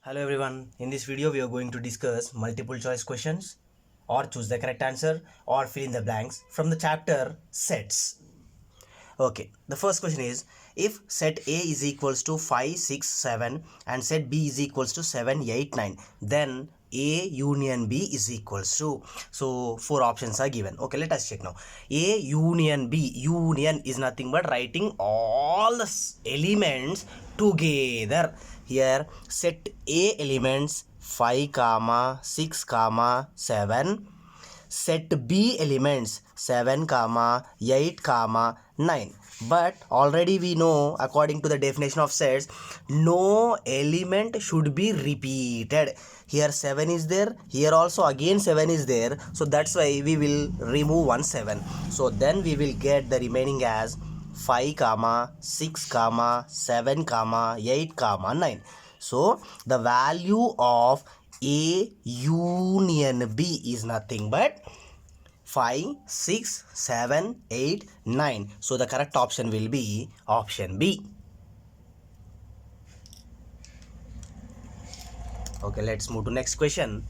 Hello everyone, in this video we are going to discuss multiple choice questions or choose the correct answer or fill in the blanks from the chapter sets. Okay, the first question is if set A is equals to 5, 6, 7 and set B is equals to 7, 8, 9, then A union B is equals to, so four options are given. Okay, let us check now. A union B, union is nothing but writing all the elements together. Here set A elements 5 comma 6 comma 7, set B elements 7 comma 8 comma 9. But already we know, according to the definition of sets, no element should be repeated. Here 7 is there, here also again 7 is there, so that's why we will remove one 7. So then we will get the remaining as 5 comma 6 comma 7 comma 8 comma 9. So the value of A union B is nothing but 5, 6, 7, 8, 9. So the correct option will be option B. Okay, let's move to next question.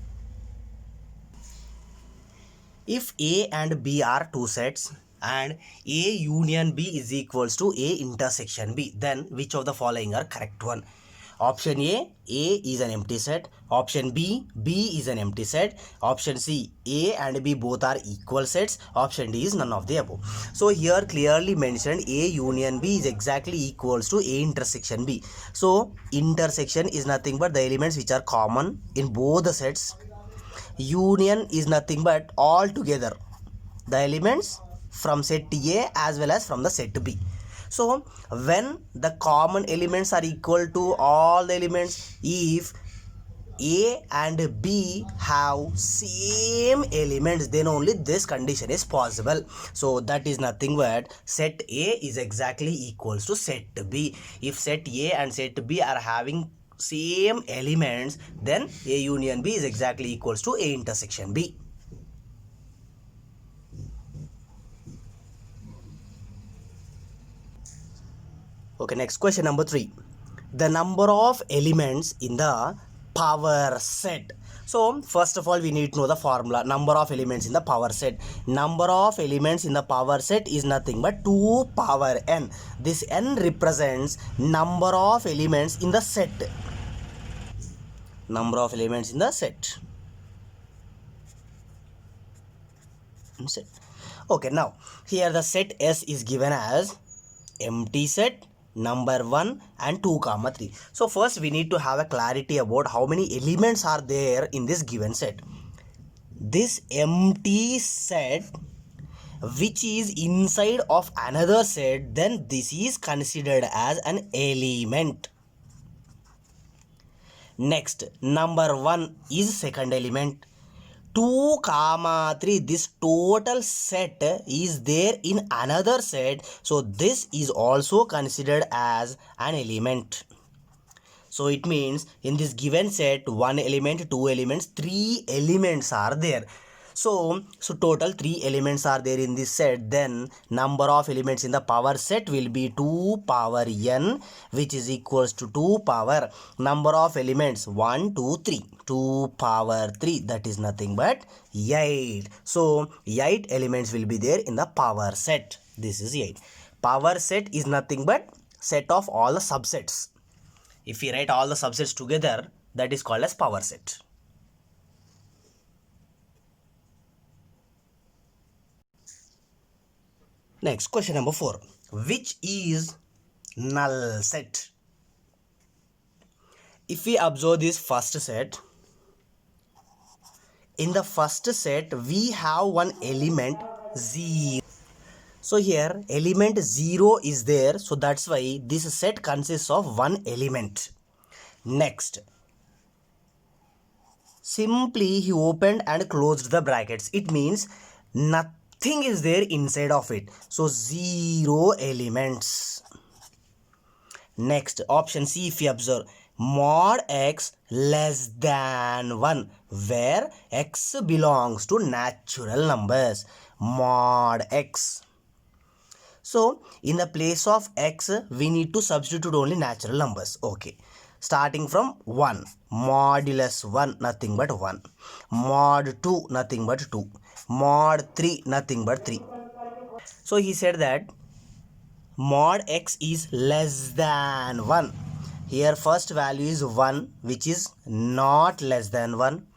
If A and B are two sets and A union B is equals to A intersection B, then which of the following are correct one? Option A is an empty set. Option B is an empty set. Option C, A and B both are equal sets. Option D is none of the above. So here clearly mentioned A union B is exactly equals to A intersection B. So intersection is nothing but the elements which are common in both the sets. Union is nothing but all together the elements from set A as well as from the set B. So when the common elements are equal to all the elements, if A and B have same elements, then only this condition is possible. So that is nothing but set A is exactly equals to set B. If set A and set B are having same elements, then A union B is exactly equals to A intersection B. Okay, next question number 3. The number of elements in the power set. So first of all we need to know the formula. Number of elements in the power set. Number of elements in the power set is nothing but 2 power n. This n represents number of elements in the set. Number of elements in the set. Okay, now here the set S is given as empty set, number 1 and 2 comma 3. So first we need to have a clarity about how many elements are there in this given set. This empty set which is inside of another set, then this is considered as an element. Next, number 1 is second element. 2 comma 3, this total set is there in another set, so this is also considered as an element. So it means in this given set 1 element, 2 elements, 3 elements are there. So total 3 elements are there in this set. Then number of elements in the power set will be 2 power n, which is equals to 2 power number of elements 1, 2, 3. 2 power 3, that is nothing but 8. So 8 elements will be there in the power set. This is 8. Power set is nothing but set of all the subsets. If we write all the subsets together, that is called as power set. Next, question number 4. Which is null set? If we observe this first set, in the first set we have one element 0. So here element 0 is there, so that's why this set consists of one element. Next, simply he opened and closed the brackets. It means nothing is there inside of it. So 0 elements. Next, option C, if you observe, mod x less than 1, where x belongs to natural numbers. Mod x. So in the place of x we need to substitute only natural numbers. Okay. starting from 1. Modulus 1, nothing but 1. Mod 2, nothing but 2. Mod 3, nothing but 3. So he said that mod x is less than 1. Here first value is 1, which is not less than 1.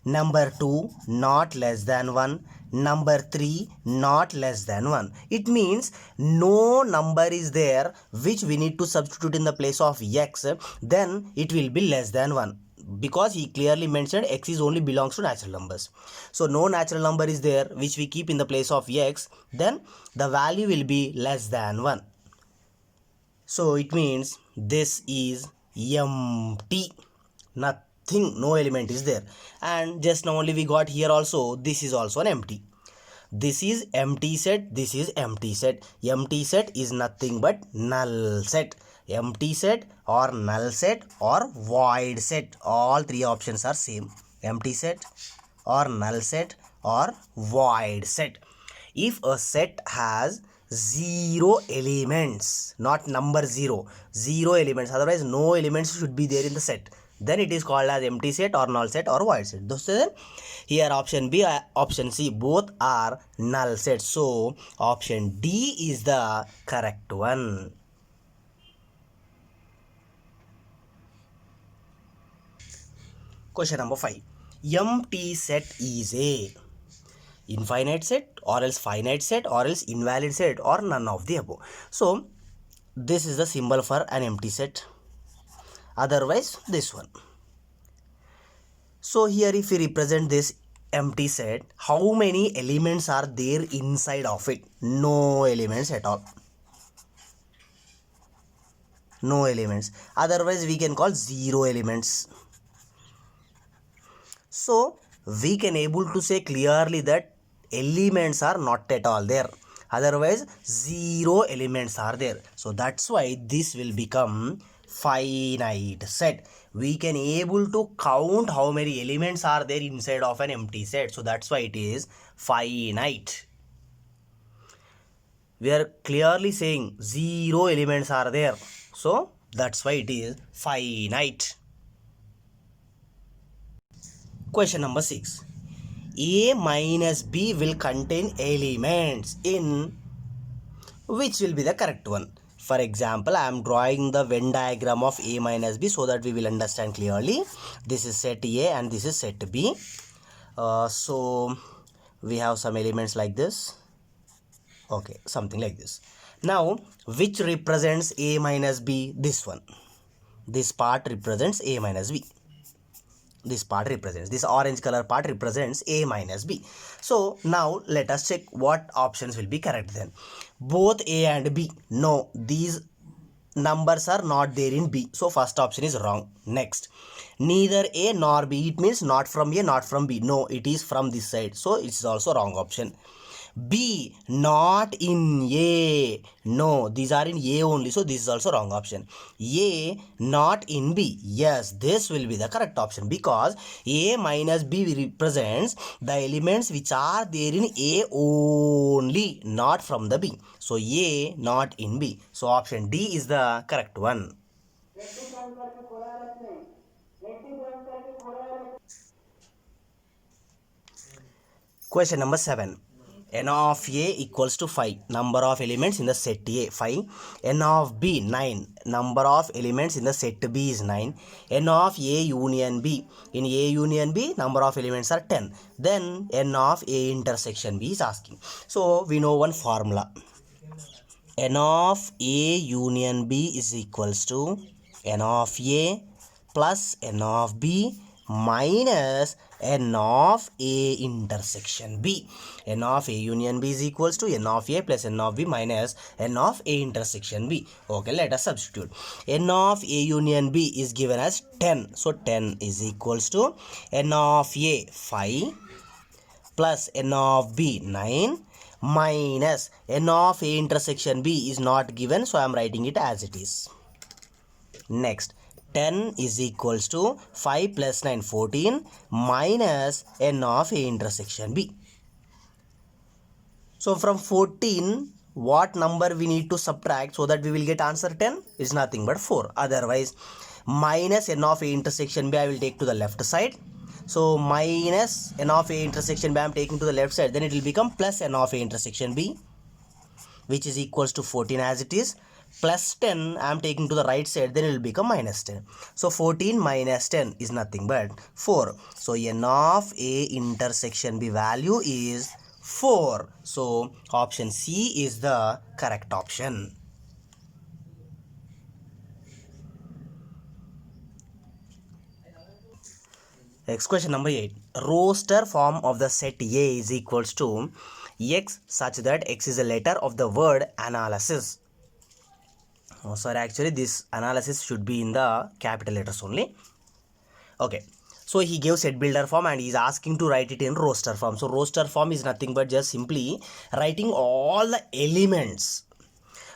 Number 2, not less than 1. Number 3, not less than 1. It means no number is there which we need to substitute in the place of x, then it will be less than 1. Because he clearly mentioned x is only belongs to natural numbers. So no natural number is there which we keep in the place of x, then the value will be less than 1. So it means this is empty. Nothing, no element is there. And just now only we got here also, this is also an empty. This is empty set, this is empty set. Empty set is nothing but null set. Empty set or null set or void set. All three options are same. Empty set or null set or void set. If a set has 0 elements, not number 0, 0 elements, otherwise no elements should be there in the set, then it is called as empty set or null set or void set. So here option B, option C, both are null sets. So option D is the correct one. Question number 5. Empty set is a infinite set or else finite set or else invalid set or none of the above. So this is the symbol for an empty set. Otherwise this one. So here if we represent this empty set, how many elements are there inside of it? No elements at all. No elements. Otherwise we can call 0 elements. So we can able to say clearly that elements are not at all there. Otherwise 0 elements are there. So that's why this will become finite set. We can able to count how many elements are there inside of an empty set. So that's why it is finite. We are clearly saying 0 elements are there. So that's why it is finite. Question number 6. A minus B will contain elements in which will be the correct one. For example, I am drawing the Venn diagram of A minus B so that we will understand clearly. This is set A and this is set B. So we have some elements like this. Okay, something like this. Now, which represents A minus B? This one. This part represents A minus B. This part represents, this orange color part represents A minus B. So now let us check what options will be correct then. Both A and B. No, these numbers are not there in B. So first option is wrong. Next, neither A nor B. It means not from A, not from B. No, it is from this side. So it's also wrong option. B, not in A. No, these are in A only. So this is also wrong option. A, not in B. Yes, this will be the correct option because A minus B represents the elements which are there in A only, not from the B. So A, not in B. So option D is the correct one. Question number 7. N of A equals to 5. Number of elements in the set A, 5. N of B, 9. Number of elements in the set B is 9. N of A union B. In A union B, number of elements are 10. Then N of A intersection B is asking. So we know one formula. N of A union B is equals to N of A plus N of B minus N of A intersection B. N of A union B is equals to N of A plus N of B minus N of A intersection B. Okay, let us substitute. N of A union B is given as 10. So 10 is equals to N of A 5 plus N of B 9 minus N of A intersection B is not given. So I am writing it as it is. Next, 10 is equals to 5 plus 9, 14 minus N of A intersection B. So from 14, what number we need to subtract so that we will get answer 10? Is nothing but 4. Otherwise, minus n of a intersection b I will take to the left side. So minus n of a intersection b I am taking to the left side, then it will become plus n of a intersection b, which is equals to 14 as it is, plus 10 I am taking to the right side, then it will become minus 10. So 14 minus 10 is nothing but 4. So n of a intersection b value is 4. So option C is the correct option. Next question number 8. Roster form of the set A is equals to x such that x is a letter of the word analysis. Oh, sorry, actually this analysis should be in the capital letters only. Okay. So he gave set builder form and he is asking to write it in roster form. So roster form is nothing but just simply writing all the elements.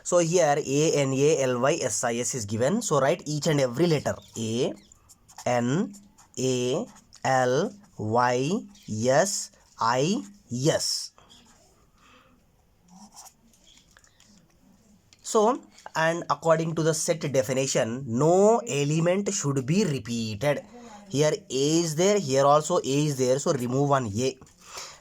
So here A, N, A, L, Y, S, I, S is given. So write each and every letter. A, N, A, L, Y, S, I, S. So, and according to the set definition, no element should be repeated. Here A is there, here also A is there, so remove one A.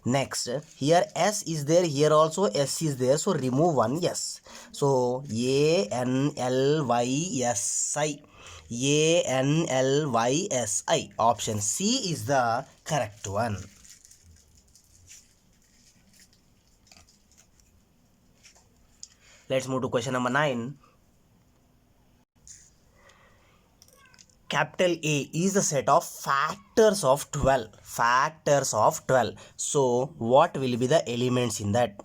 Next, here S is there, here also S is there, so remove one S. So A, N, L, Y, S, I. A, N, L, Y, S, I. Option C is the correct one. Let's move to question number 9. Capital A is the set of factors of 12. Factors of 12. So what will be the elements in that?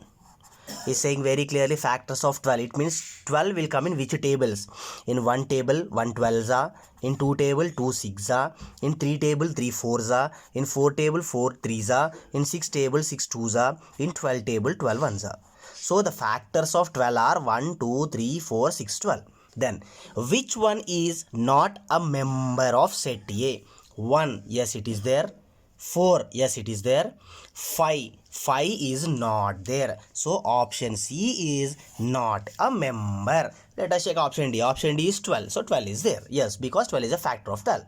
Is saying very clearly factors of 12. It means 12 will come in which tables? In one table 1 12s are, in two table 2 6s are, in three table 3 4s are, in four table 4 3s are, in six table 6 2s are, in 12 table 12 1s are. So the factors of 12 are 1 2 3 4 6 12. Then which one is not a member of set A? 1, yes it is there. 4, yes it is there. 5 is not there. So option C is not a member. Let us check option D. Option D is 12. So 12 is there. Yes, because 12 is a factor of 12.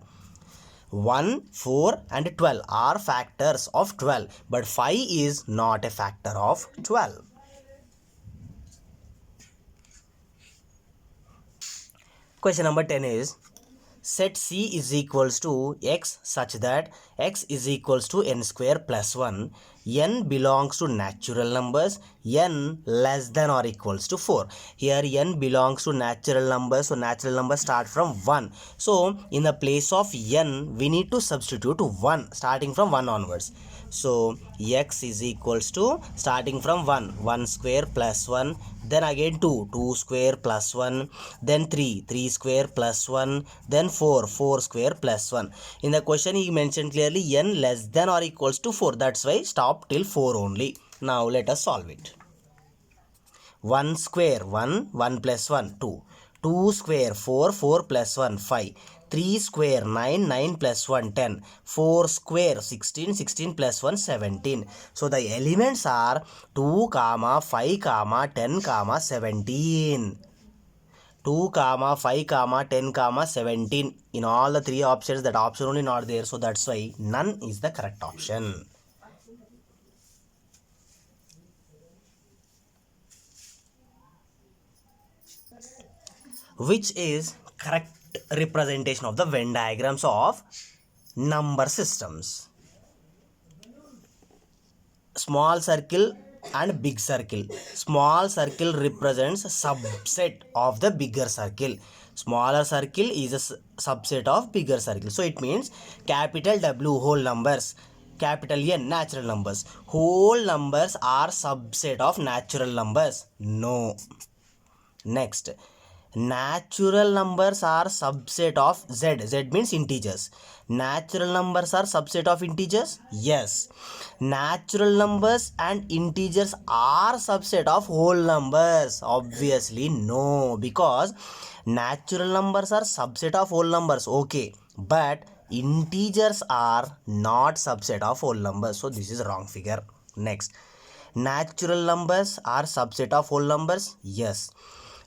1, 4 and 12 are factors of 12, but 5 is not a factor of 12. Question number 10 is, set C is equals to x such that x is equals to n square plus 1. N belongs to natural numbers. N less than or equals to 4. Here n belongs to natural numbers. So natural numbers start from 1. So in the place of n, we need to substitute 1 starting from 1 onwards. So x is equals to starting from 1 square plus 1, then again 2 square plus 1, then 3 square plus 1, then 4 square plus 1. In the question he mentioned clearly n less than or equals to 4. That's why stop till 4 only. Now let us solve it. 1 square 1 plus 1 2 square 4 plus 1 5, 3 square 9 plus 1 10, 4 square 16 plus 1 17. So the elements are 2, 5, 10, 17. 2, 5, 10, 17. In all the three options, that option only not there. So that's why none is the correct option. Which is correct representation of the Venn diagrams of number systems? Small circle and big circle. Small circle represents a subset of the bigger circle. Smaller circle is a subset of bigger circle. So it means capital W whole numbers, capital N natural numbers. Whole numbers are subset of natural numbers. No. Next, natural numbers are subset of Z. Z means integers. Natural numbers are subset of integers. Yes. Natural numbers and integers are subset of whole numbers. Obviously no, because natural numbers are subset of whole numbers. Okay, but integers are not subset of whole numbers. So this is wrong figure. Next, natural numbers are subset of whole numbers. Yes.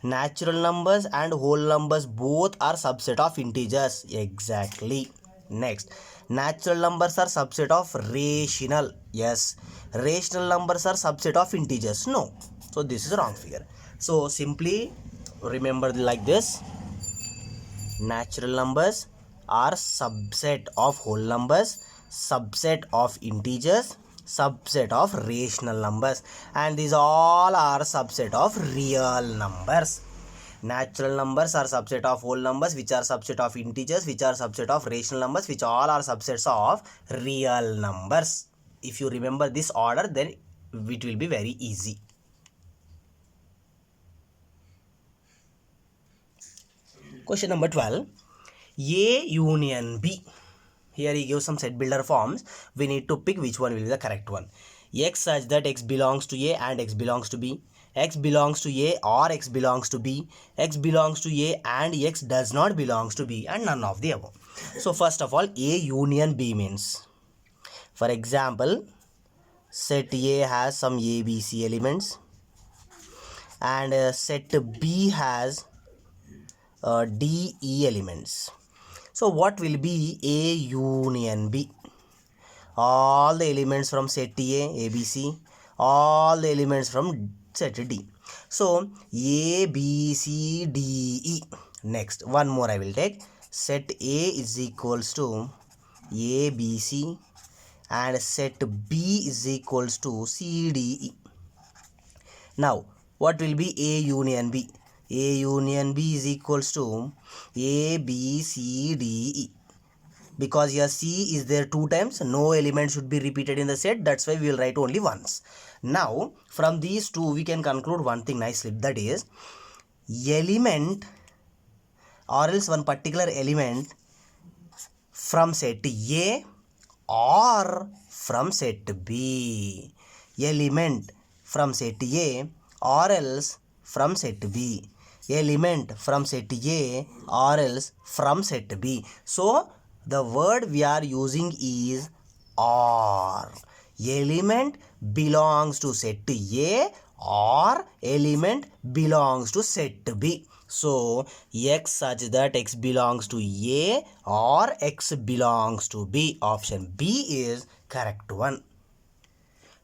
Natural numbers and whole numbers both are subset of integers. Exactly. Next, natural numbers are subset of rational. Yes. Rational numbers are subset of integers. No. So this is a wrong figure. So simply remember like this. Natural numbers are subset of whole numbers, subset of integers, subset of rational numbers, and these all are subset of real numbers. Natural numbers are subset of whole numbers, which are subset of integers, which are subset of rational numbers, which all are subsets of real numbers. If you remember this order, then it will be very easy. Question number 12. A union B. Here he gives some set builder forms. We need to pick which one will be the correct one. X such that X belongs to A and X belongs to B. X belongs to A or X belongs to B. X belongs to A and X does not belongs to B, and none of the above. So first of all, A union B means, for example, set A has some A, B, C elements, and set B has D, E elements. So what will be A union B? All the elements from set A, B, C, all the elements from set D. So A, B, C, D, E. Next, one more I will take. Set A is equals to A, B, C, and set B is equals to C, D, E. Now, what will be A union B? A union B is equals to A, B, C, D, E. Because here C is there 2 times, no element should be repeated in the set. That's why we will write only once. Now, from these two, we can conclude one thing nicely. That is, element or else one particular element from set A or from set B. Element from set A or else from set B. Element from set A or else from set B. So the word we are using is or. Element belongs to set A or element belongs to set B. So X such that X belongs to A or X belongs to B. Option B is correct one.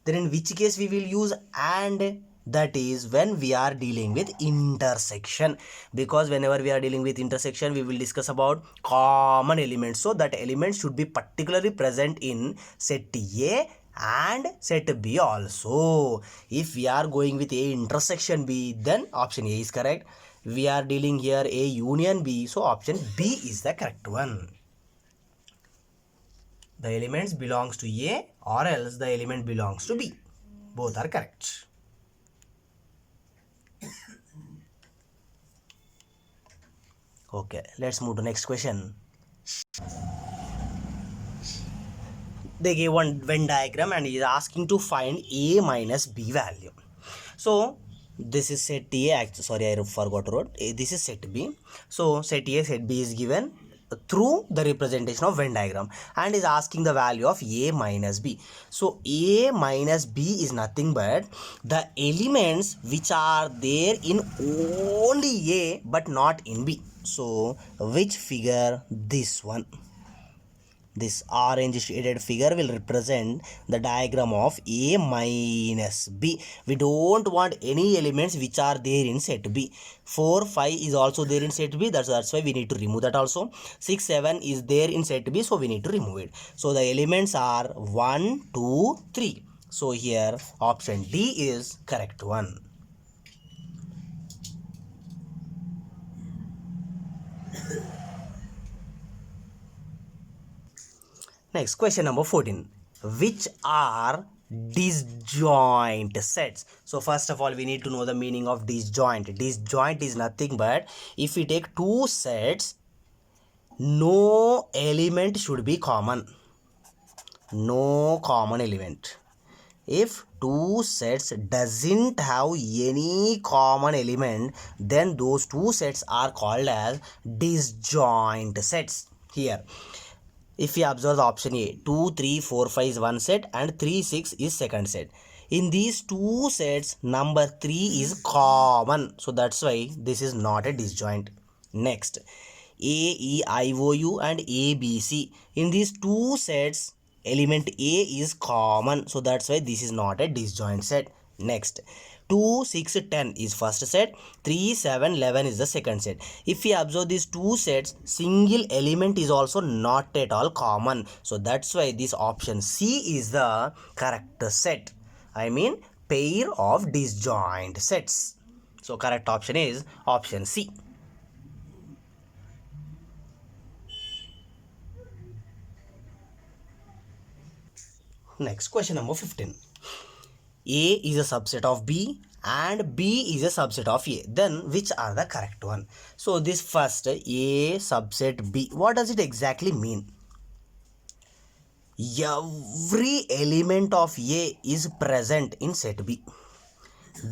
Then in which case we will use and? That is when we are dealing with intersection, because whenever we are dealing with intersection we will discuss about common elements. So that element should be particularly present in set A and set B also. If we are going with A intersection B, then option A is correct. We are dealing here A union B, so option B is the correct one. The elements belongs to A or else the element belongs to B. Both are correct. Okay, let's move to next question. They gave one Venn diagram and he is asking to find A minus B value. So this is set A. Sorry, I forgot to write. This is set B. So set A, set B is given through the representation of Venn diagram and is asking the value of A minus B. So A minus B is nothing but the elements which are there in only A but not in B. So which figure? This one. This orange shaded figure will represent the diagram of A minus B. We don't want any elements which are there in set B. 4, 5 is also there in set B. That's why we need to remove that also. 6, 7 is there in set B. So we need to remove it. So the elements are 1, 2, 3. So here option D is correct one. Next, question number 14. Which are disjoint sets? So first of all, we need to know the meaning of disjoint. Disjoint is nothing but if we take two sets, no element should be common. No common element. If two sets doesn't have any common element, then those two sets are called as disjoint sets. Here, if we observe the option A, 2, 3, 4, 5 is one set and 3, 6 is second set. In these two sets, number 3 is common. So that's why this is not a disjoint. Next, A, E, I, O, U and A, B, C. In these two sets, element A is common. So that's why this is not a disjoint set. Next, 2, 6, 10 is first set, 3, 7, 11 is the second set. If we observe these two sets, single element is also not at all common. So that's why this option C is the correct set. I mean pair of disjoint sets. So correct option is option C. Next, question number 15. A is a subset of B and B is a subset of A. Then which are the correct one? So this first A subset B, what does it exactly mean? Every element of A is present in set B.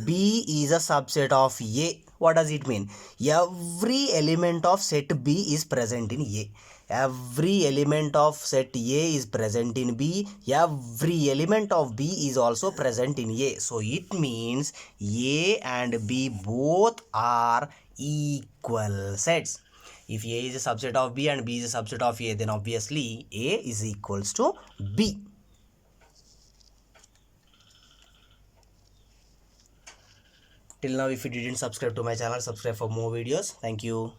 B is a subset of A. What does it mean? Every element of set B is present in A. Every element of set A is present in B. Every element of B is also present in A. So it means A and B both are equal sets. If A is a subset of B and B is a subset of A, then obviously A is equals to B. Till now, if you didn't subscribe to my channel, subscribe for more videos. Thank you.